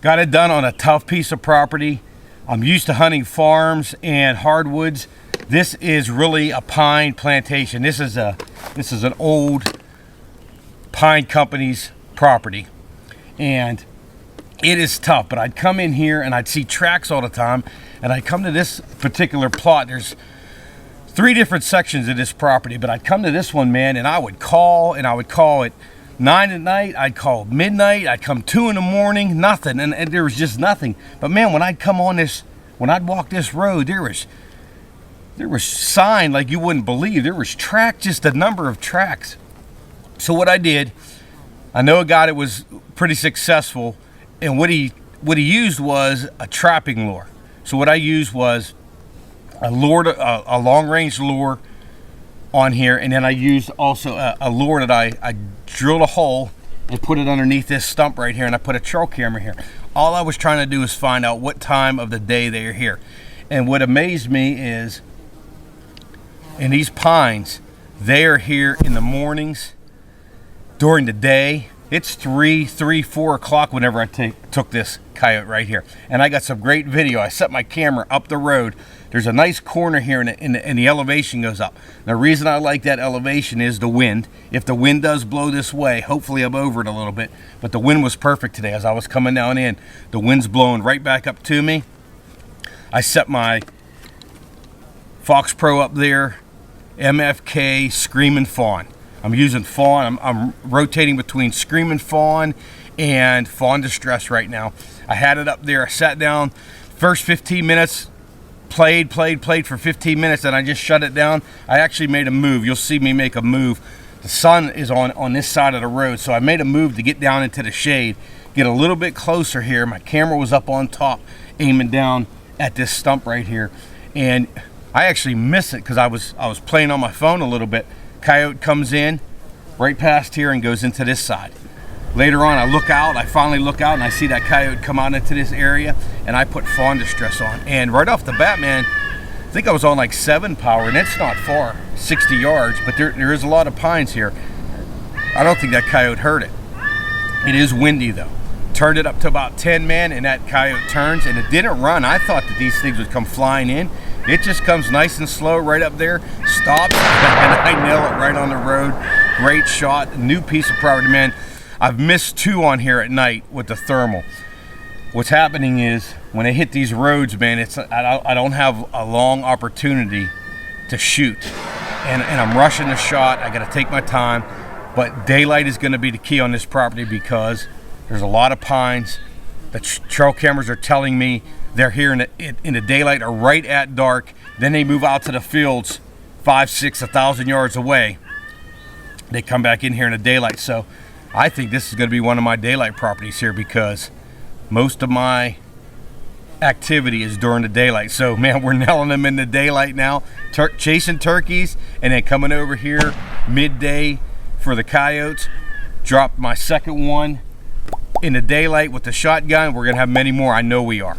Got it done on a tough piece of property. I'm used to hunting farms and hardwoods. This is really a pine plantation. This is an old pine company's property, and it is tough. But I'd come in here and I'd see tracks all the time, and I'd come to this particular plot. There's 3 different sections of this property, but I'd come to this one, man, and I would call at 9 at night, I'd call midnight, I'd come 2 in the morning, nothing, and there was just nothing. But man, when I'd come on this, when I'd walk this road, there was sign like you wouldn't believe. There was track, just a number of tracks. So what I did, I know a guy that was pretty successful, and what he used was a trapping lure. So what I used was a long-range lure on here, and then I used also a lure that I drilled a hole and put it underneath this stump right here, and I put a trail camera here. All I was trying to do is find out what time of the day they are here. And what amazed me is, in these pines, they are here in the mornings, during the day. It's 3, 4 o'clock whenever I took this coyote right here. And I got some great video. I set my camera up the road. There's a nice corner here, and the elevation goes up. The reason I like that elevation is the wind. If the wind does blow this way, hopefully I'm over it a little bit, but the wind was perfect today. As I was coming down in, the wind's blowing right back up to me. I set my Fox Pro up there, MFK Screaming Fawn. I'm using Fawn. I'm rotating between Screaming Fawn and Fawn Distress right now. I had it up there. I sat down. First 15 minutes, played for 15 minutes, and I just shut it down. I actually made a move. You'll see me make a move. The sun is on this side of the road, so I made a move to get down into the shade, get a little bit closer here. My camera was up on top, aiming down at this stump right here, and I actually missed it because I was playing on my phone a little bit. Coyote comes in right past here and goes into this side. Later on, I finally look out, and I see that coyote come out into this area, and I put Fawn Distress on. And right off the bat, man, I think I was on like 7 power, and it's not far, 60 yards, but there is a lot of pines here. I don't think that coyote heard it. It is windy though. Turned it up to about 10, man, and that coyote turns, and it didn't run. I thought that these things would come flying in. It just comes nice and slow right up there, stops, and I nail it right on the road. Great shot, new piece of property, man. I've missed 2 on here at night with the thermal. What's happening is, when I hit these roads, man, I don't have a long opportunity to shoot, and I'm rushing the shot. I got to take my time, but daylight is going to be the key on this property because there's a lot of pines. The trail cameras are telling me they're here in the daylight or right at dark. Then they move out to the fields 5, 6, 1,000 yards away. They come back in here in the daylight. So I think this is going to be one of my daylight properties here because most of my activity is during the daylight. So man, we're nailing them in the daylight now, chasing turkeys, and then coming over here midday for the coyotes. Dropped my second one in the daylight with the shotgun. We're gonna have many more. I know we are.